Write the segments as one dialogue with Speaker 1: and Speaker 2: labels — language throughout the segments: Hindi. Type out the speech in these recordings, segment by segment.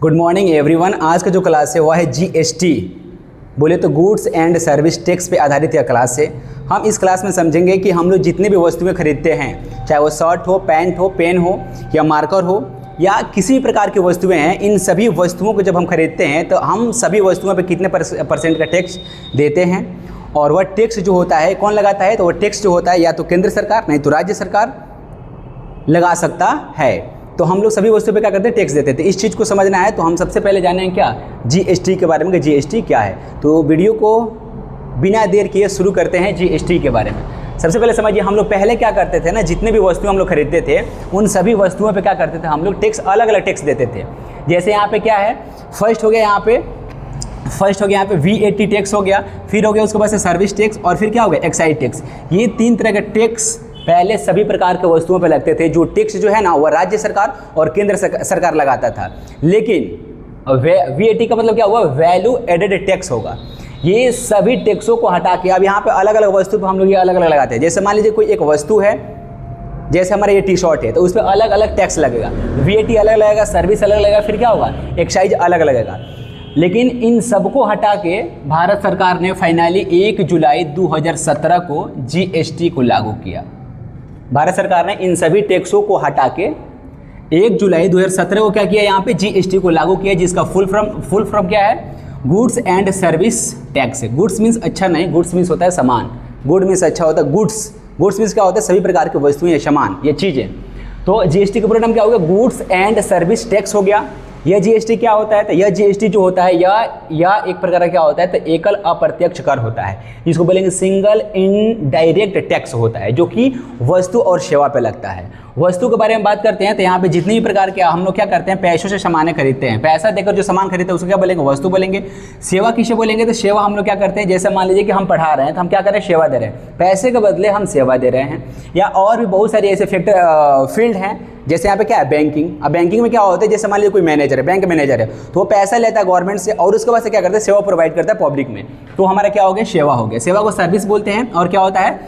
Speaker 1: Good morning everyone. आज का जो क्लास है वह है जीएसटी, बोले तो गुड्स एंड सर्विस टैक्स पे आधारित यह क्लास है। हम इस क्लास में समझेंगे कि हम लोग जितनी भी वस्तुएं खरीदते हैं, चाहे वो शर्ट हो, पैंट हो, पेन हो या मार्कर हो या किसी भी प्रकार की वस्तुएं हैं, इन सभी वस्तुओं को जब हम खरीदते हैं तो हम सभी वस्तुओं पे कितने परसेंट का टैक्स देते हैं। और वह टैक्स जो होता है कौन लगाता है, तो वह टैक्स जो होता है या तो केंद्र सरकार नहीं तो राज्य सरकार लगा सकता है। तो हम लोग सभी वस्तुओं पे क्या करते हैं, टैक्स देते थे। इस चीज़ को समझना है तो हम सबसे पहले जानेंगे क्या जीएसटी के बारे में कि जीएसटी क्या है। तो वीडियो को बिना देर किए शुरू करते हैं जीएसटी के बारे में। सबसे पहले समझिए, हम लोग पहले क्या करते थे ना, जितने भी वस्तुएं हम लोग खरीदते थे उन सभी वस्तुओं पे क्या करते थे, हम लोग टैक्स अलग अलग टैक्स देते थे। जैसे यहाँ पे क्या है, फर्स्ट हो गया यहाँ पे VAT टैक्स हो गया, फिर हो गया उसके बाद से सर्विस टैक्स और फिर क्या हो गया एक्साइज टैक्स। ये तीन तरह के टैक्स पहले सभी प्रकार के वस्तुओं पर लगते थे। जो टैक्स जो है ना वह राज्य सरकार और केंद्र सरकार लगाता था। लेकिन VAT का मतलब क्या हुआ, वैल्यू एडेड टैक्स होगा। ये सभी टैक्सों को हटा के अब यहाँ पे अलग अलग वस्तु पर हम लोग ये अलग अलग लगाते हैं। जैसे मान लीजिए कोई एक वस्तु है, जैसे हमारा ये टी-शर्ट है तो उस पर अलग अलग टैक्स लगेगा, VAT अलग लगेगा, सर्विस अलग लगेगा, फिर क्या होगा एक्साइज अलग लगेगा। लेकिन इन सबको हटा के भारत सरकार ने फाइनली 1 जुलाई 2017 को जीएसटी को लागू किया। भारत सरकार ने इन सभी टैक्सों को हटा के 1 जुलाई 2017 को क्या किया, यहाँ पे जीएसटी को लागू किया, जिसका फुल फॉर्म क्या है, गुड्स एंड सर्विस टैक्स है। गुड्स मीन्स अच्छा नहीं, गुड्स मीन्स होता है सामान, गुड मीन्स अच्छा होता है, गुड्स मीन्स क्या होता है, सभी प्रकार की वस्तुएं या सामान ये चीज़ें। तो जीएसटी का पूरा नाम क्या हो गया, गुड्स एंड सर्विस टैक्स हो गया। यह जीएसटी क्या होता है, तो यह जीएसटी जो होता है या एक प्रकार का क्या होता है, तो एकल अप्रत्यक्ष कर होता है, जिसको बोलेंगे सिंगल इनडायरेक्ट टैक्स होता है, जो कि वस्तु और सेवा पे लगता है। वस्तु के बारे में बात करते हैं तो यहाँ पे जितनी भी प्रकार के हम लोग क्या करते हैं, पैसों से सामान खरीदते हैं, पैसा देकर जो सामान खरीदते हैं उसको क्या बोलेंगे, वस्तु बोलेंगे। सेवा किसे बोलेंगे, तो सेवा हम लोग क्या करते हैं, जैसे मान लीजिए कि हम पढ़ा रहे हैं तो हम क्या कर रहे हैं, सेवा दे रहे हैं, पैसे के बदले हम सेवा दे रहे हैं। या और भी बहुत सारी ऐसे फील्ड हैं, जैसे यहाँ पे क्या है बैंकिंग। अब बैंकिंग में क्या होता है, जैसे मान लीजिए कोई मैनेजर है, बैंक मैनेजर है, तो वो पैसा लेता है गवर्नमेंट से और उसके बाद से क्या करता है, सेवा प्रोवाइड करता है पब्लिक में। तो हमारा क्या हो गया, सेवा हो गया। सेवा को सर्विस बोलते हैं। और क्या होता है,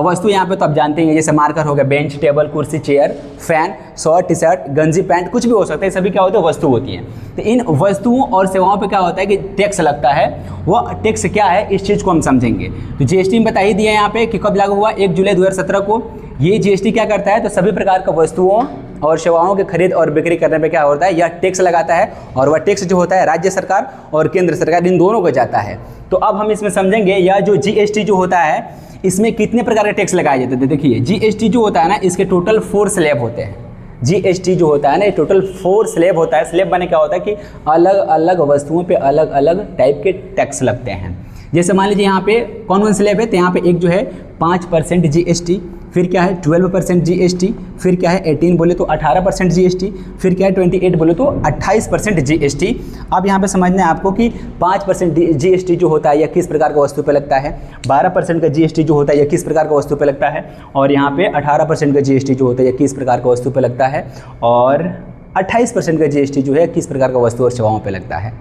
Speaker 1: वस्तु यहाँ पे तो आप जानते हैं, जैसे मार्कर हो गया, बेंच, टेबल, कुर्सी, chair, fan, shirt, T shirt, गंजी, पैंट, कुछ भी हो सकता है, सभी क्या होते हैं, वस्तु होती हैं। तो इन वस्तुओं और सेवाओं पे क्या होता है कि टैक्स लगता है। वो टैक्स क्या है, इस चीज़ को हम समझेंगे। तो जीएसटी में बता ही दिया यहाँ पे कि कब लागू हुआ, 1 जुलाई 2017 को। ये जीएसटी क्या करता है, तो सभी प्रकार का वस्तुओं और सेवाओं के खरीद और बिक्री करने पे क्या होता है, यह टैक्स लगाता है। और वह टैक्स जो होता है राज्य सरकार और केंद्र सरकार इन दोनों को जाता है। तो अब हम इसमें समझेंगे यह जो जीएसटी जो होता है इसमें कितने प्रकार के टैक्स लगाए जाते थे। देखिए जीएसटी जो होता है ना, इसके टोटल 4 स्लैब होते हैं। जीएसटी जो होता है ना, टोटल 4 स्लैब होता है। स्लैब बने क्या होता है कि अलग अलग वस्तुओं पे अलग अलग टाइप के टैक्स लगते हैं। जैसे मान लीजिए यहाँ पे कौन स्लैब है, तो यहाँ पे एक जो है 5% जीएसटी, फिर क्या है 12% जीएसटी, फिर क्या है 18 बोले तो 18% जीएसटी, फिर क्या है 28 बोले तो 28% जीएसटी। अब यहाँ पे समझना है आपको कि 5% जीएसटी जो होता है यह किस प्रकार का वस्तु पे लगता है, 12% का जीएसटी जो होता है यह किस प्रकार का वस्तु पे लगता है, और यहाँ पे 18% का जीएसटी जो होता है यह किस प्रकार का वस्तु पे लगता है, और 28% का जीएसटी जो है किस प्रकार का वस्तु और सेवाओं पे लगता है।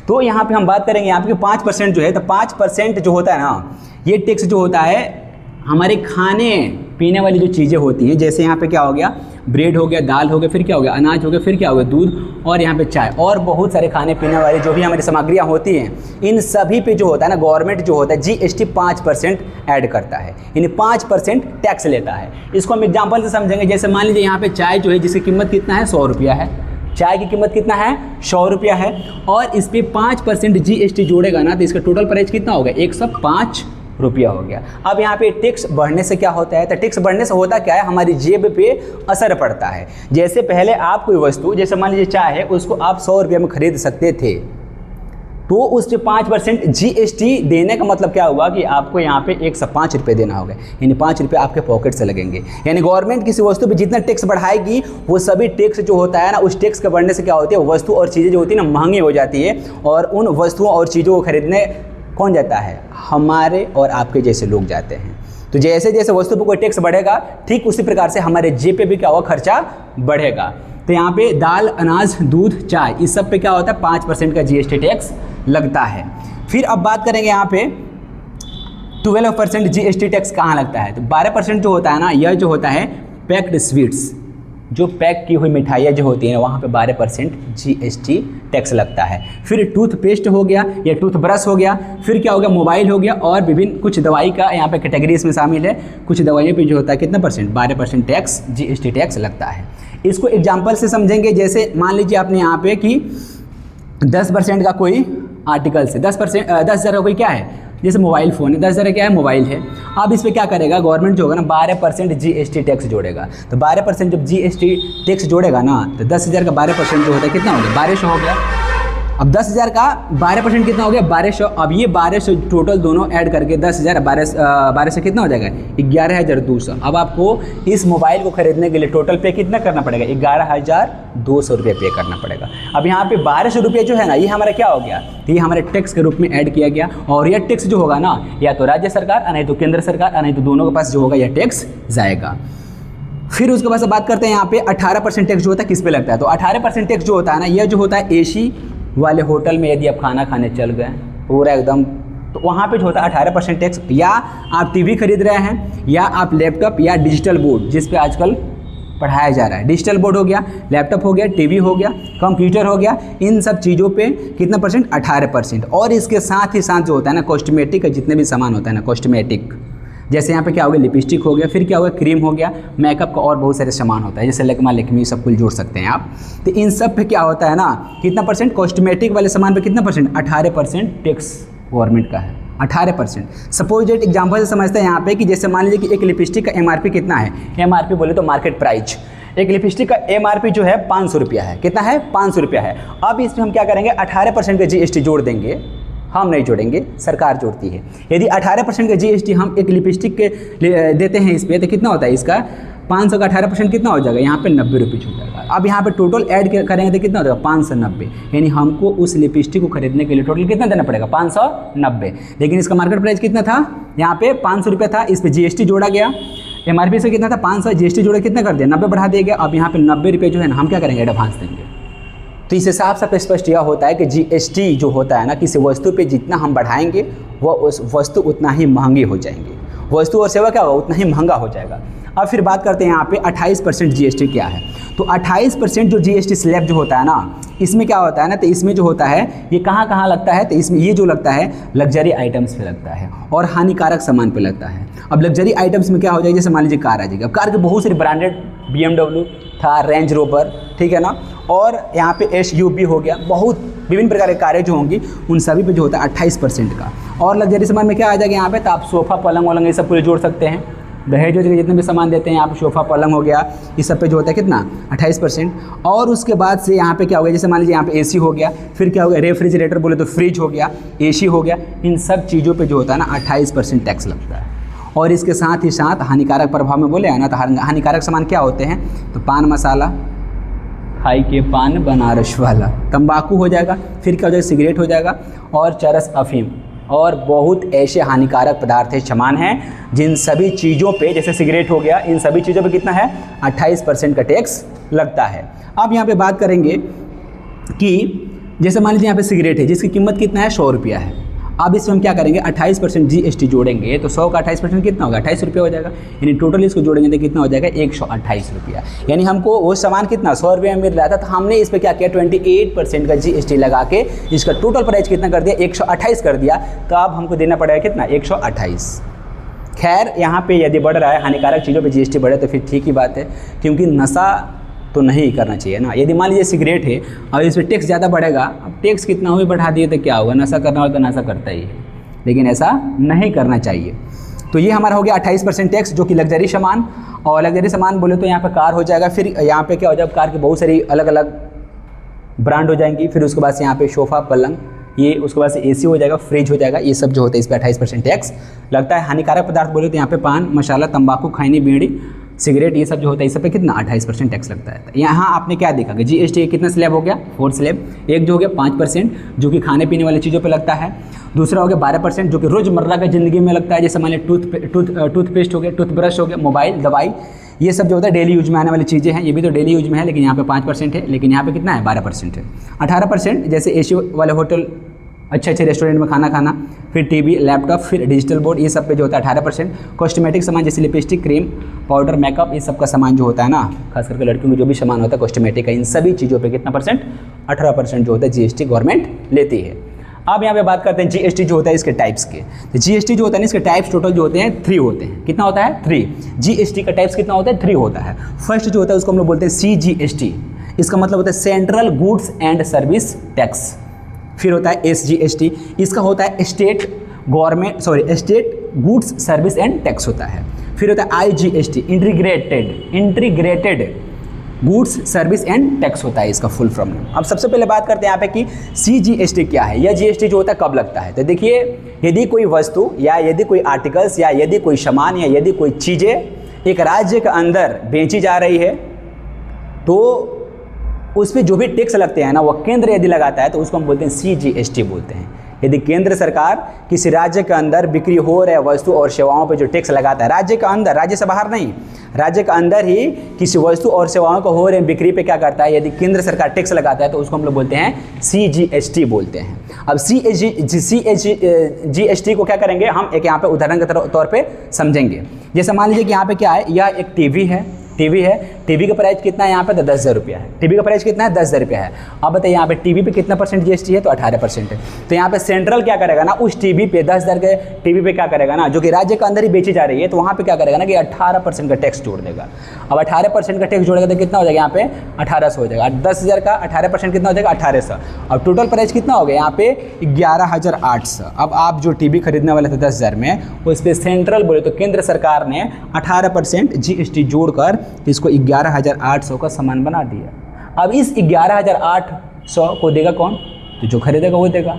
Speaker 1: तो यहाँ पे हम बात करेंगे यहाँ पे 5% जो है, तो 5% जो होता है ना, ये टैक्स जो होता है हमारे खाने पीने वाली जो चीज़ें होती हैं, जैसे यहाँ पे क्या हो गया, ब्रेड हो गया, दाल हो गया, फिर क्या हो गया, अनाज हो गया, फिर क्या हो गया, दूध, और यहाँ पे चाय, और बहुत सारे खाने पीने वाली जो भी हमारी सामग्रियाँ होती हैं, इन सभी पे जो होता है ना, गवर्नमेंट जो होता है जीएसटी 5% ऐड करता है, यानी 5% टैक्स लेता है। इसको हम एग्जाम्पल से समझेंगे। जैसे मान लीजिए यहाँ पे चाय जो है जिसकी कीमत कितना है, 100 रुपया है, चाय की कीमत कितना है, 100 रुपया है, और इस पर 5% जीएसटी जोड़ेगा ना, तो इसका टोटल प्राइस कितना हो गया, 105 रुपया हो गया। अब यहाँ पे टैक्स बढ़ने से क्या होता है, तो टैक्स बढ़ने से होता क्या है, हमारी जेब पे असर पड़ता है। जैसे पहले आप कोई वस्तु, जैसे मान लीजिए चाय है, उसको आप 100 रुपये में खरीद सकते थे, तो उस पर 5% जीएसटी देने का मतलब क्या हुआ कि आपको यहाँ पे 105 रुपये देना होगा, यानी 5 रुपये आपके पॉकेट से लगेंगे। यानी गवर्नमेंट किसी वस्तु पे जितना टैक्स बढ़ाएगी वो सभी टैक्स जो होता है ना, उस टैक्स के बढ़ने से क्या होती है, वस्तु और चीज़ें जो होती है ना महंगी हो जाती है, और उन वस्तुओं और चीज़ों को खरीदने कौन जाता है, हमारे और आपके जैसे लोग जाते हैं। तो जैसे जैसे वस्तु पर कोई टैक्स बढ़ेगा, ठीक उसी प्रकार से हमारे जेब पे भी क्या होगा, खर्चा बढ़ेगा। तो यहाँ पे दाल, अनाज, दूध, चाय, इस सब पे क्या होता है, 5% का जीएसटी टैक्स लगता है। फिर अब बात करेंगे यहाँ पे 12% जीएसटी टैक्स कहाँ लगता है। तो 12% जो होता है ना, यह जो होता है पैक्ड स्वीट्स, जो पैक की हुई मिठाइयाँ जो होती हैं वहाँ पे 12% जीएसटी टैक्स लगता है। फिर टूथपेस्ट हो गया या टूथब्रश हो गया, फिर क्या हो गया, मोबाइल हो गया, और विभिन्न कुछ दवाई का यहाँ पे कैटेगरी इसमें शामिल है। कुछ दवाइयों पे जो होता है कितना परसेंट, 12% टैक्स जीएसटी टैक्स लगता है। इसको एग्जाम्पल से समझेंगे। जैसे मान लीजिए आपने यहाँ पे कि 10% का कोई आर्टिकल से 10%, 10,000 का कोई क्या है, जैसे मोबाइल फ़ोन है, 10,000 क्या है, मोबाइल है। अब इस पर क्या करेगा गवर्नमेंट जो होगा ना 12% जीएसटी टैक्स जोड़ेगा। तो 12% जब जीएसटी टैक्स जोड़ेगा ना, तो 10,000 का 12% जो होता है कितना हो गया, 1200 हो गया। अब 10,000 का 12% कितना हो गया, 1200। अब ये 1200 टोटल दोनों ऐड करके 10,000 1200 कितना हो जाएगा, 11,200। अब आपको इस मोबाइल को खरीदने के लिए टोटल पे कितना करना पड़ेगा, 11,200 रुपये पे करना पड़ेगा। अब यहाँ पे 1200 रुपये जो है ना, ये हमारा क्या हो गया, तो ये हमारे टैक्स के रूप में ऐड किया गया। और यह टैक्स जो होगा ना, या तो राज्य सरकार, नहीं तो केंद्र सरकार, नहीं तो दोनों के पास जो होगा यह टैक्स जाएगा। फिर उसके बाद बात करते हैं यहाँ पे 18% टैक्स जो होता है किस पे लगता है। तो 18% टैक्स जो होता है ना, यह जो होता है एसी वाले होटल में यदि आप खाना खाने चल गए पूरा एकदम, तो वहाँ पे जो होता है 18% टैक्स। या आप टीवी खरीद रहे हैं, या आप लैपटॉप या डिजिटल बोर्ड जिस पे आजकल पढ़ाया जा रहा है, डिजिटल बोर्ड हो गया, लैपटॉप हो गया, टीवी हो गया, कंप्यूटर हो गया, इन सब चीज़ों पे कितना परसेंट, 18%। और इसके साथ ही साथ जो होता है ना कॉस्मेटिक का जितने भी सामान होता है ना कॉस्मेटिक, जैसे यहाँ पे क्या हो गया, लिपस्टिक हो गया, फिर क्या हो गया, क्रीम हो गया, मेकअप का और बहुत सारे सामान होता है, जैसे लेकमा लेकमी सब कुछ जोड़ सकते हैं आप। तो इन सब पे क्या होता है ना, कितना परसेंट, कॉस्मेटिक वाले सामान पे कितना परसेंट, 18% टैक्स गवर्नमेंट का है, 18%। सपोज डेट एग्जाम्पल से समझते हैं यहाँ पे कि जैसे मान लीजिए कि एक लिपस्टिक का एमआरपी कितना है, एमआरपी बोले तो मार्केट प्राइस, एक लिपस्टिक का एमआरपी जो है 500 रुपया है, कितना है, 500 रुपया है। अब इसमें हम क्या करेंगे, 18% का जीएसटी जोड़ देंगे, हम नहीं जोड़ेंगे, सरकार जोड़ती है। यदि 18% का जीएसटी हम एक लिपस्टिक के देते हैं इस पर, तो कितना होता है इसका, 500 का 18% कितना हो जाएगा, यहाँ पे 90 रुपये छूट जाएगा। अब यहाँ पे टोटल ऐड करेंगे तो कितना हो जाएगा, 590। यानी हमको उस लिपस्टिक को खरीदने के लिए टोटल कितना देना पड़ेगा, 590। लेकिन इसका मार्केट प्राइस कितना था, यहाँ पे 500 रुपये था, इस पर जीएसटी जोड़ा गया, एमआरपी से कितना था 500, जीएसटी जोड़ा कितना कर दिया, 90 बढ़ा दिया गया। अब यहाँ पे 90 रुपये जो है ना हम क्या करेंगे, एडवांस देंगे। तो इससे साफ साफ स्पष्ट यह होता है कि जीएसटी जो होता है ना, किसी वस्तु पे जितना हम बढ़ाएंगे वह उस वस्तु उतना ही महंगी हो जाएंगी, वस्तु और सेवा क्या होगा, उतना ही महंगा हो जाएगा। अब फिर बात करते हैं यहाँ पे 28% जीएसटी क्या है। तो 28% जो जीएसटी स्लैब जो होता है ना, इसमें क्या होता है ना, तो इसमें जो होता है ये कहाँ कहाँ लगता है, तो इसमें ये जो लगता है लग्जरी आइटम्स पे लगता है और हानिकारक सामान पे लगता है। अब लग्जरी आइटम्स में क्या हो जाएगा, जैसे मान लीजिए कार आ जाएगी, अब कार के बहुत सारी ब्रांडेड BMW था, रेंज रोवर, ठीक है ना, और यहाँ पे SUV हो गया, बहुत विभिन्न प्रकार की कारें जो होंगी उन सभी पे जो होता है 28% का। और लग्जरी सामान में क्या आ जाएगा यहाँ पे, तो आप सोफ़ा पलंग वलंग ये सब पूरे जोड़ सकते हैं, दहेज के जितने भी सामान देते हैं यहाँ पे, सोफ़ा पलंग हो गया, इस सब पे जो होता है कितना, 28%। और उसके बाद से यहाँ पे क्या हो गया, जैसे मान लीजिए यहाँ पे एसी हो गया, फिर क्या हो गया, रेफ्रिजरेटर बोले तो फ्रिज हो गया, एसी हो गया, इन सब चीज़ों पे जो होता है ना 28% टैक्स लगता है। और इसके साथ ही साथ हानिकारक प्रभाव में बोले ना, तो हानिकारक सामान क्या होते हैं, तो पान मसाला, खाई के पान बनारस वाला, तंबाकू हो जाएगा, फिर क्या हो जाएगा, सिगरेट हो जाएगा, और चरस, अफीम, और बहुत ऐसे हानिकारक पदार्थ है, सामान हैं जिन सभी चीज़ों पे, जैसे सिगरेट हो गया, इन सभी चीज़ों पे कितना है, 28% का टैक्स लगता है। अब यहाँ पे बात करेंगे कि जैसे मान लीजिए यहाँ पे सिगरेट है जिसकी कीमत कितना है, 100 रुपया है। अब इसमें हम क्या करेंगे, 28% जीएसटी जोड़ेंगे, तो 100 का 28% कितना होगा, 28 रुपये हो जाएगा। यानी टोटल इसको जोड़ेंगे तो कितना हो जाएगा, 128 रुपया। यानी हमको वो सामान कितना 100 रुपये में मिल रहा था, तो हमने इस पर क्या किया, 28% का जीएसटी लगा के इसका टोटल प्राइस कितना कर दिया, 128 कर दिया। तो अब हमको देना पड़ेगा कितना, 128। खैर यहाँ पे यदि बढ़ रहा है, हानिकारक चीज़ों पे जीएसटी बढ़े तो फिर ठीक ही बात है, क्योंकि नशा तो नहीं करना चाहिए ना। यदि मान लीजिए सिगरेट है और इस पर टैक्स ज़्यादा बढ़ेगा, अब टैक्स कितना हो बढ़ा दिए तो क्या होगा, नशा करना हो तो नशा करता ही है, लेकिन ऐसा नहीं करना चाहिए। तो ये हमारा हो गया 28% टैक्स, जो कि लग्जरी सामान। और लग्जरी सामान बोले तो यहाँ पे कार हो जाएगा, फिर यहाँ पे क्या हो जाएगा, कार की बहुत सारी अलग अलग ब्रांड हो जाएंगी, फिर उसके बाद से यहाँ पे सोफ़ा पलंग, ये उसके बाद से एसी हो जाएगा, फ्रिज हो जाएगा, ये सब जो होता है इस पर 28% टैक्स लगता है। हानिकारक पदार्थ बोले तो यहाँ पे पान मसाला, तंबाकू, खैनी, बीड़ी, सिगरेट, ये सब जो होता है इस सब पे कितना 28% टैक्स लगता है। यहाँ आपने क्या देखा कि जीएसटी कितना स्लैब हो गया, 4 स्लैब। एक जो हो गया 5% जो कि खाने पीने वाली चीज़ों पे लगता है, दूसरा हो गया 12% जो कि रोज़मर्रा की ज़िंदगी में लगता है, जैसे मान लीजिए टूथपेस्ट हो गया, टूथब्रश हो गया, मोबाइल, दवाई, ये सब जो होता है डेली यूज में आने वाली चीज़ें हैं, ये भी तो डेली यूज में है, लेकिन यहाँ पे 5% है, लेकिन यहाँ पे कितना है 12% है। 18% जैसे एसी वाले होटल, अच्छे अच्छे रेस्टोरेंट में खाना खाना, फिर टीवी, लैपटॉप, फिर डिजिटल बोर्ड, ये सब पे जो होता है 18%। कॉस्मेटिक सामान जैसे लिपस्टिक, क्रीम, पाउडर, मेकअप, ये सब का सामान जो होता है ना, खास करके लड़कियों में जो भी सामान होता है कॉस्मेटिक का, इन सभी चीज़ों पे कितना परसेंट, 18% जो होता है जीएसटी गवर्नमेंट लेती है। अब यहाँ पे बात करते हैं जीएसटी जो होता है इसके टाइप्स के। तो जीएसटी जो होता है ना, इसके टाइप्स टोटल जो होते हैं 3 होते हैं। कितना होता है? 3। जीएसटी का टाइप्स कितना होता है? 3 होता है। फर्स्ट जो होता है उसको हम लोग बोलते हैं सीजीएसटी, इसका मतलब होता है central goods and service tax. फिर होता है एसजीएसटी, इसका होता है state goods service and tax होता है। फिर होता है IGST, integrated goods service and tax होता है इसका फुल फॉर्म। अब सबसे पहले बात करते हैं यहाँ पे कि सीजीएसटी क्या है, यह जीएसटी जो होता है कब लगता है। तो देखिए, यदि कोई वस्तु या यदि कोई आर्टिकल्स या यदि कोई सामान या यदि कोई चीज़ें एक राज्य के अंदर बेची जा रही है तो उस पर जो भी टैक्स लगते हैं ना, वह केंद्र यदि लगाता है तो उसको हम बोलते हैं सीजीएसटी बोलते हैं। यदि केंद्र सरकार किसी राज्य के अंदर बिक्री हो रहे वस्तु और सेवाओं पर जो टैक्स लगाता है, राज्य के अंदर, राज्य से बाहर नहीं, राज्य के अंदर ही किसी वस्तु और सेवाओं को हो रहे बिक्री पे क्या करता है, यदि केंद्र सरकार टैक्स लगाता है तो उसको हम लोग बोलते हैं सीजीएसटी बोलते हैं। अब जीएसटी को क्या करेंगे हम, एक यहाँ पे उदाहरण के तौर पे समझेंगे। जैसे मान लीजिए कि यहाँ पे क्या है, यह एक टीवी है, टीवी का प्राइस कितना है यहाँ पे, तो 10,000 रुपया है। टीवी का प्राइस कितना है? 10,000 रुपया है। अब बताइए यहाँ पे टीवी पे कितना परसेंट जीएसटी है, तो 18% है। तो यहाँ पे सेंट्रल क्या करेगा ना, उस टीवी पे 10,000 के टीवी पे क्या करेगा ना, जो कि राज्य के अंदर ही बेची जा रही है, तो वहाँ पे क्या करेगा ना कि 18% का टैक्स जोड़ देगा। अब 18% का टैक्स जोड़ेगा तो कितना हो जाएगा यहाँ पे, 1800 हो जाएगा। 10,000 का 18% कितना हो जाएगा, 1800। अब टोटल प्राइस कितना हो गया यहाँ पे, 11,800। अब आप जो टीवी खरीदने वाले थे 10,000 में, उस पर सेंट्रल बोले तो केंद्र सरकार ने 18% जीएसटी जोड़कर इसको 11,800 का सामान बना दिया। अब इस 11,800 को देगा कौन, तो जो खरीदेगा वो देगा।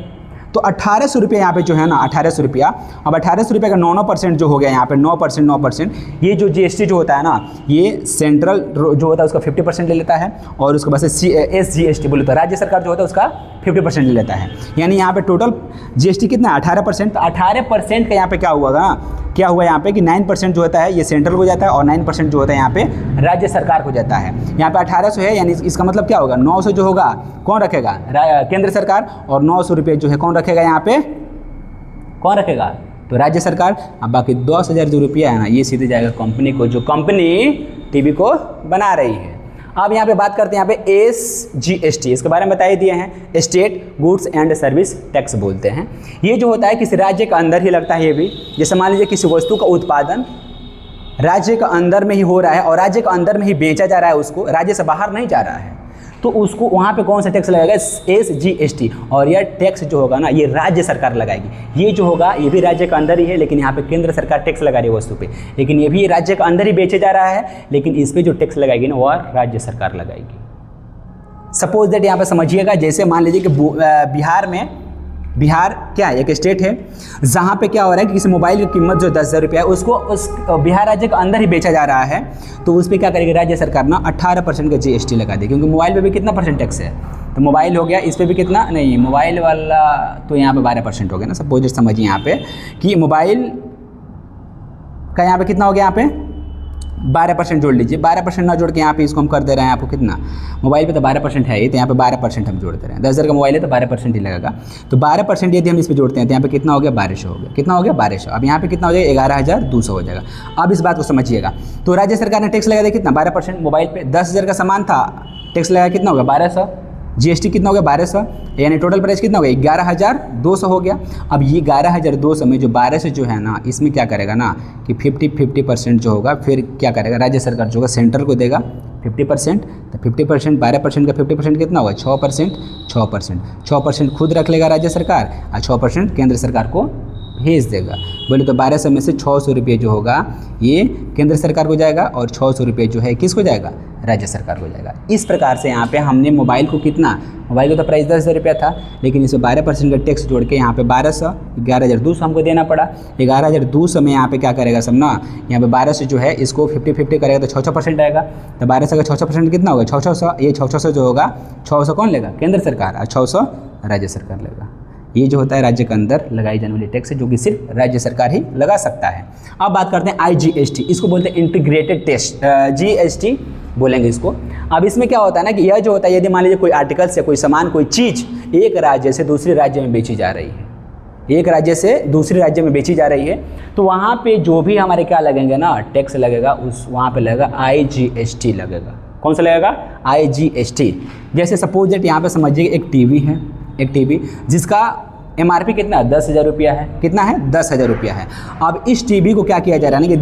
Speaker 1: तो 1800 रुपये यहाँ पे जो है ना, 1800 रुपया। अब 1800 रुपये का 9% जो हो गया यहाँ पे, 9%। ये जो जीएसटी जो होता है ना, ये सेंट्रल जो होता है उसका 50% ले लेता है, और उसके बाद से एसजीएसटी बोले तो राज्य सरकार जो होता है उसका 50% ले लेता है। यानी यहाँ पे टोटल जीएसटी कितना है, 18%। तो 18% का यहाँ पे क्या हुआ ना, क्या हुआ यहाँ पे कि 9% जो होता है ये सेंट्रल को जाता है और 9% जो होता है यहाँ पे राज्य सरकार को जाता है। यहाँ पे 1800 है, यानी इसका मतलब क्या होगा, 900 जो होगा कौन रखेगा, केंद्र सरकार, और 900 रुपये जो है कौन रखेगा यहाँ पे, कौन रखेगा, तो राज्य सरकार। अब बाकी 10,000 जो रुपया है ना, ये सीधे जाएगा कंपनी को, जो कंपनी टीवी को बना रही है। अब यहाँ पे बात करते हैं यहाँ पे एसजीएसटी, इसके बारे में बता ही दिए हैं, state goods and service tax बोलते हैं। ये जो होता है किसी राज्य के अंदर ही लगता है। ये भी जैसे मान लीजिए किसी वस्तु का उत्पादन राज्य के अंदर में ही हो रहा है और राज्य के अंदर में ही बेचा जा रहा है, उसको राज्य से बाहर नहीं जा रहा है, तो उसको वहाँ पे कौन सा टैक्स लगेगा, एसजीएसटी। और यह टैक्स जो होगा ना, ये राज्य सरकार लगाएगी। ये जो होगा ये भी राज्य के अंदर ही है, लेकिन यहाँ पे केंद्र सरकार टैक्स लगा रही है वस्तु पे, लेकिन ये भी राज्य के अंदर ही बेचे जा रहा है, लेकिन इस पर जो टैक्स लगाएगी ना, वह राज्य सरकार लगाएगी। सपोज दैट यहाँ पे समझिएगा, जैसे मान लीजिए कि बिहार क्या है, एक स्टेट है जहाँ पे क्या हो रहा है कि किसी मोबाइल की कीमत जो 10,000 रुपया है, उसको उस बिहार राज्य के अंदर ही बेचा जा रहा है, तो उस पर क्या करेगी राज्य सरकार ना, 18% का जीएसटी लगा देगी। क्योंकि मोबाइल पे भी कितना परसेंट टैक्स है, तो मोबाइल हो गया, इस पर भी कितना, नहीं मोबाइल वाला तो यहाँ पे 12% हो गया ना। सपोज समझिए यहाँ पे कि मोबाइल का यहाँ पे कितना हो गया, यहाँ पे 12% जोड़ लीजिए। 12% ना जोड़ के यहाँ पे इसको हम कर दे रहे हैं आपको कितना, मोबाइल पे तो 12% है ही, तो यहाँ पे 12% हम जोड़ दे रहे हैं। 10,000 का मोबाइल है तो 12% ही लगेगा। तो 12% यदि हम इस पे जोड़ते हैं तो यहाँ पे कितना हो गया, 1200 हो गया। कितना हो गया, 1200। अब यहाँ पे कितना हो जाएगा, 11,200 हो जाएगा। अब इस बात को समझिएगा, तो राज्य सरकार ने टैक्स लगा दिया कितना, 12%। मोबाइल पे 10,000 का सामान था, टैक्स लगा कितना हो गया, 1200। जीएसटी कितना हो गया, 1200, यानी टोटल प्राइस कितना हो गया, 11,200 हो गया। अब ये 11,200 में जो 1200 जो है ना, इसमें क्या करेगा ना कि 50% जो होगा, फिर क्या करेगा राज्य सरकार जो होगा सेंट्रल को देगा 50%। तो 50%, 12% का 50% कितना होगा, 6%। 6% खुद रख लेगा राज्य सरकार और 6% केंद्र सरकार को भेज देगा। बोले तो 1200 में से 600 रुपये जो होगा ये केंद्र सरकार को जाएगा और 600 रुपये जो है किसको जाएगा, राज्य सरकार को जाएगा। इस प्रकार से यहाँ पे हमने मोबाइल को कितना, मोबाइल को तो प्राइस 10,000 रुपया था, लेकिन इसमें 12% का टैक्स जोड़ के यहाँ पे 1200, 11,200 हमको देना पड़ा। 11,200 में यहाँ पे क्या करेगा सब ना, यहाँ पे 1200 जो है इसको 50-50 करेगा तो 600% आएगा। तो 1200 का 600% कितना होगा, 600। ये 600 जो होगा, 600 कौन लेगा, केंद्र सरकार, और 600 राज्य सरकार लेगा। ये जो होता है राज्य के अंदर लगाई जाने वाली टैक्स है, जो कि सिर्फ राज्य सरकार ही लगा सकता है। अब बात करते हैं आईजीएसटी, इसको बोलते हैं इंटीग्रेटेड टेस्ट जीएसटी बोलेंगे इसको। अब इसमें क्या होता है ना कि यह जो होता है, यदि मान लीजिए कोई आर्टिकल्स या कोई सामान, कोई चीज़ एक राज्य से दूसरे राज्य में बेची जा रही है, एक राज्य से दूसरे राज्य में बेची जा रही है, तो वहाँ पे जो भी हमारे क्या लगेंगे ना, टैक्स लगेगा, उस वहाँ पे लगेगा IGST लगेगा। कौन सा लगेगा? IGST। जैसे सपोज दैट यहाँ पे समझिए एक टीवी है, एक टीवी जिसका MRP कितना है? 10,000 रुपया है। कितना है? 10,000 रुपया है। अब इस टीवी को क्या किया जा रहा है ना कि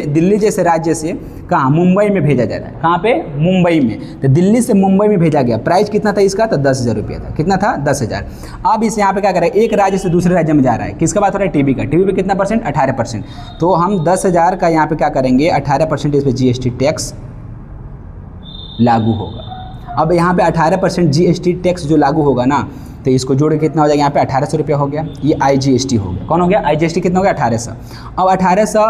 Speaker 1: दिल्ली जैसे राज्य से कहाँ? मुंबई में भेजा जा रहा है। कहाँ पे? मुंबई में। तो दिल्ली से मुंबई में भेजा गया। प्राइस कितना था इसका? तो 10,000 रुपया था। कितना था? 10,000। अब इस यहाँ पे क्या कर रहा है? एक राज्य से दूसरे राज्य में जा रहा है। किसका बात हो रहा है? टीवी का। टीवी पे कितना परसेंट? 18%। तो हम 10,000 का यहाँ पे क्या करेंगे? 18% इस पर GST टैक्स लागू होगा। अब यहाँ पे 18% GST टैक्स जो लागू होगा ना, तो इसको जोड़ के कितना हो जाएगा? यहाँ पे 1800 रुपया हो गया। ये IGST हो गया। कौन हो गया? IGST कितना हो गया? 1800। अब 1800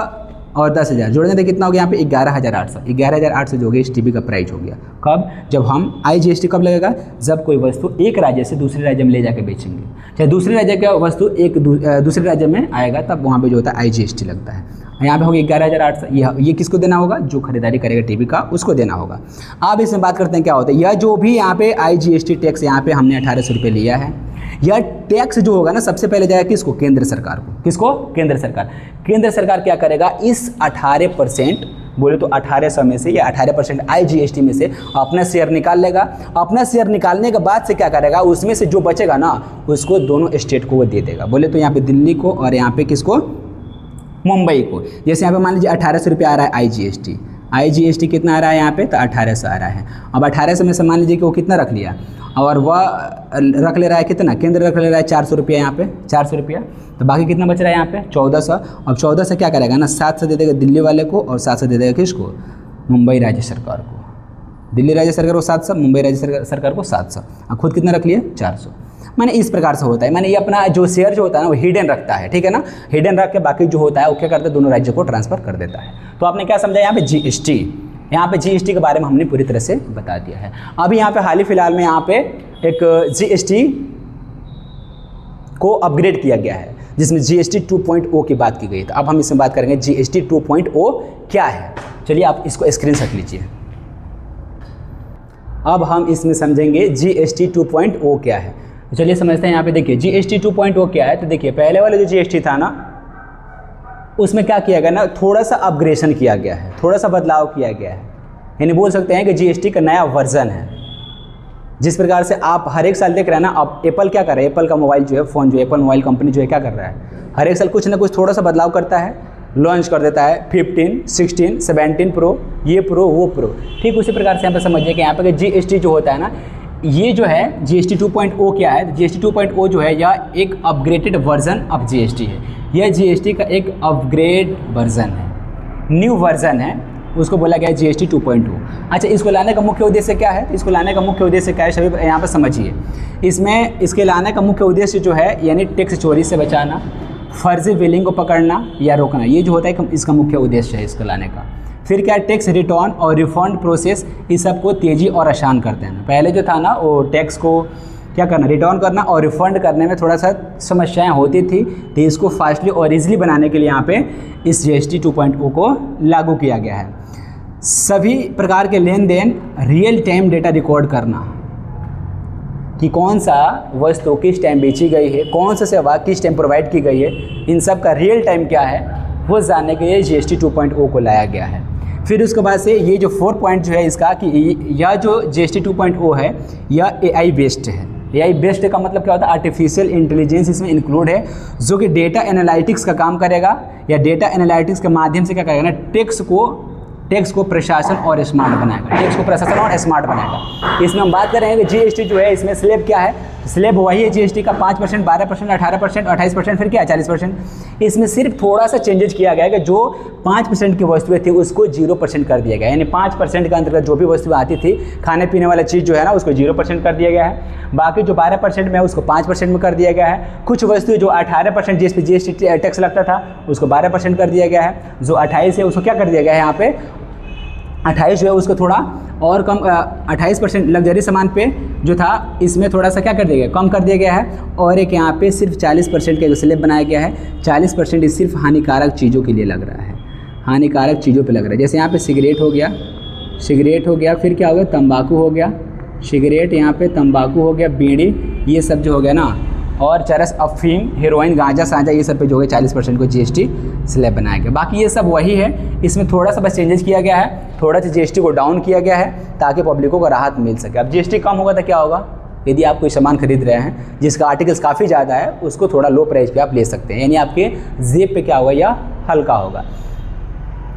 Speaker 1: और 10,000 जोड़ने से कितना हो गया? यहाँ पे 11,800। 11,800 जो हो गया इस टीवी का प्राइस हो गया। कब? जब हम IGST कब लगेगा? जब कोई वस्तु एक राज्य से दूसरे राज्य में ले जाकर बेचेंगे, चाहे दूसरे राज्य का वस्तु एक दूसरे राज्य में आएगा, तब वहाँ पे जो होता है IGST लगता है। यहाँ पे हो गया 11,800। ये किसको देना होगा? जो खरीदारी करेगा टीवी का, उसको देना होगा। अब इसमें बात करते हैं क्या होता है। यह जो भी यहाँ पे IGST टैक्स यहाँ पे हमने 1800 रुपये लिया है, यह टैक्स जो होगा ना सबसे पहले जाएगा किसको? केंद्र सरकार को। किसको? केंद्र सरकार। केंद्र सरकार क्या करेगा? इस 18% बोले तो 1800 में से या 18% IGST में से अपना शेयर निकाल लेगा। अपना शेयर निकालने के बाद से क्या करेगा? उसमें से जो बचेगा ना, उसको दोनों स्टेट को वो दे देगा। बोले तो यहाँ पे दिल्ली को और यहाँ पे किसको? मुंबई को। जैसे यहाँ पे मान लीजिए 1800 रुपया आ रहा है IGST कितना आ रहा है यहाँ पे? तो 1800 आ रहा है। अब 1800 में से मान लीजिए कि वो कितना रख लिया, और वह रख ले रहा है कितना? केंद्र रख ले रहा है 400 रुपया यहाँ पे, 400 रुपया। तो बाकी कितना बच रहा है यहाँ पे? 1400। अब 1400 क्या करेगा ना? 700 दे देगा दिल्ली वाले को और 700 दे देगा किसको? मुंबई राज्य सरकार को। दिल्ली राज्य सरकार को 700, मुंबई राज्य सरकार को 700। अब खुद कितना रख लिए? 400। मैंने इस प्रकार से होता है। मैंने ये अपना जो शेयर जो होता है ना वो हिडन रखता है, ठीक है ना। हिडन रख के बाकी जो होता है वो क्या करता है? दोनों राज्यों को ट्रांसफर कर देता है। तो आपने क्या समझा यहाँ पे? GST। यहाँ पे GST के बारे में हमने पूरी तरह से बता दिया है। अभी यहाँ पे हाल ही फिलहाल में यहाँ पे एक GST को अपग्रेड किया गया है, जिसमें GST 2.0 की बात की गई। तो अब हम इसमें बात करेंगे GST 2.0 क्या है। चलिए आप इसको स्क्रीनशॉट लीजिए। अब हम इसमें समझेंगे GST 2.0 क्या है। तो चलिए समझते हैं। यहाँ पे देखिए GST 2.0 क्या है। तो देखिए पहले वाले जो GST था ना, उसमें क्या किया गया ना, थोड़ा सा अपग्रेडेशन किया गया है, थोड़ा सा बदलाव किया गया है। यानी बोल सकते हैं कि GST का नया वर्जन है। जिस प्रकार से आप हर एक साल देख रहे हैं ना, अब एप्पल क्या कर रहा है? एप्पल का मोबाइल जो है, फ़ोन जो है, एप्पल मोबाइल कंपनी जो है क्या कर रहा है? हर एक साल कुछ ना कुछ थोड़ा सा बदलाव करता है, लॉन्च कर देता है। 15, 16, 17 प्रो, ये प्रो वो प्रो। ठीक उसी प्रकार से यहाँ पर समझिए कि यहाँ पर GST जो होता है ना, ये जो है GST 2.0 क्या है? GST 2.0 जो है यह एक अपग्रेडेड वर्जन ऑफ GST है। यह GST का एक अपग्रेड वर्जन है, न्यू वर्जन है, उसको बोला गया है GST 2.0। अच्छा, इसको लाने का मुख्य उद्देश्य क्या है? इसको लाने का मुख्य उद्देश्य क्या है सभी यहाँ पर समझिए। इसमें इसके लाने का मुख्य उद्देश्य जो है यानी टैक्स चोरी से बचाना, फर्जी बिलिंग को पकड़ना या रोकना, ये जो होता है इसका मुख्य उद्देश्य है इसको लाने का। फिर क्या? टैक्स रिटर्न और रिफंड प्रोसेस, इस सब को तेज़ी और आसान करते हैं। पहले जो था ना वो टैक्स को क्या करना? रिटर्न करना और रिफंड करने में थोड़ा सा समस्याएं होती थी, तो इसको फास्टली और ईजिली बनाने के लिए यहाँ पे इस GST 2.0 को लागू किया गया है। सभी प्रकार के लेन देन रियल टाइम डेटा रिकॉर्ड करना कि कौन सा वस्तु किस टाइम बेची गई है, कौन सा सेवा किस टाइम प्रोवाइड की गई है, इन सब का रियल टाइम क्या है वो जानने के लिए GST 2.0 को लाया गया है। फिर उसके बाद से ये जो 4 पॉइंट जो है इसका कि यह जो GST 2.0 है यह AI बेस्ड है। AI बेस्ड का मतलब क्या होता है? आर्टिफिशियल इंटेलिजेंस इसमें इंक्लूड है, जो कि डेटा एनालिटिक्स का काम करेगा या डेटा एनालिटिक्स के माध्यम से क्या करेगा ना, टैक्स को प्रशासन और स्मार्ट बनाएगा, टैक्स को प्रशासन और स्मार्ट बनाएगा। इसमें हम बात करेंगे कि GST जो है इसमें स्लैब क्या है? स्लैब वही है GST का 5%, 12%, 18%, 28%, फिर क्या है 40%। इसमें सिर्फ थोड़ा सा चेंजेस किया गया है कि जो 5% की वस्तुएं थी उसको 0% कर दिया गया, यानी 5% के अंतर्गत जो भी वस्तुएं आती थी, खाने पीने वाला चीज़ जो है ना उसको 0% कर दिया गया है। बाकी जो 12% में है उसको 5% में कर दिया गया है। कुछ वस्तुएं जो 18% जिस पर GST टैक्स लगता था उसको 12% कर दिया गया है। जो 28 है उसको क्या कर दिया गया है? यहाँ पे 28 जो है उसको थोड़ा और कम, 28% लग्जरी सामान पे जो था इसमें थोड़ा सा क्या कर दिया गया? कम कर दिया गया है। और एक यहाँ पे सिर्फ 40% का स्लैब बनाया गया है। 40% इस सिर्फ हानिकारक चीज़ों के लिए लग रहा है, हानिकारक चीज़ों पे लग रहा है। जैसे यहाँ पे सिगरेट हो गया, फिर क्या हो गया? तंबाकू हो गया, सिगरेट यहाँ पे तंबाकू हो गया, बीड़ी, ये सब जो हो गया ना और चरस, अफीम, हेरोइन, गांजा, साझा, ये सब पे जो है 40% को जीएसटी स्लैब बनाया गया। बाकी ये सब वही है, इसमें थोड़ा सा बस चेंजेस किया गया है, थोड़ा सा जीएसटी को डाउन किया गया है ताकि पब्लिकों को राहत मिल सके। अब जीएसटी कम होगा तो क्या होगा, यदि आप कोई सामान खरीद रहे हैं जिसका आर्टिकल्स काफ़ी ज़्यादा है, उसको थोड़ा लो प्राइस पे आप ले सकते हैं, यानी आपके जेब पे क्या होगा, या हल्का होगा।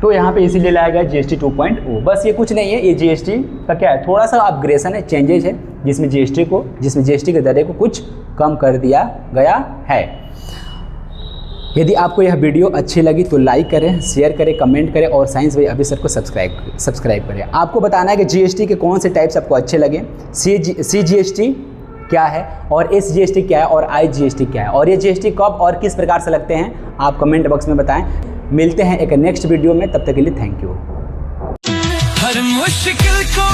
Speaker 1: तो यहाँ पे इसीलिए लाया गया जीएसटी 2.0। बस ये कुछ नहीं है, ये जीएसटी का क्या है, थोड़ा सा अपग्रेडेशन है, चेंजेज है, जिसमें जीएसटी के दरें को कुछ कम कर दिया गया है। यदि आपको यह वीडियो अच्छी लगी तो लाइक करें, शेयर करें, कमेंट करें और साइंस बाय अभी सर को सब्सक्राइब करें। आपको बताना है कि जीएसटी के कौन से टाइप्स आपको अच्छे लगे, सीजीएसटी क्या है और एसजीएसटी क्या है और आईजीएसटी क्या है, और ये जीएसटी कब और किस प्रकार से लगते हैं आप कमेंट बॉक्स में बताएं। मिलते हैं एक नेक्स्ट वीडियो में, तब तक के लिए थैंक यू। हर मुश्किल को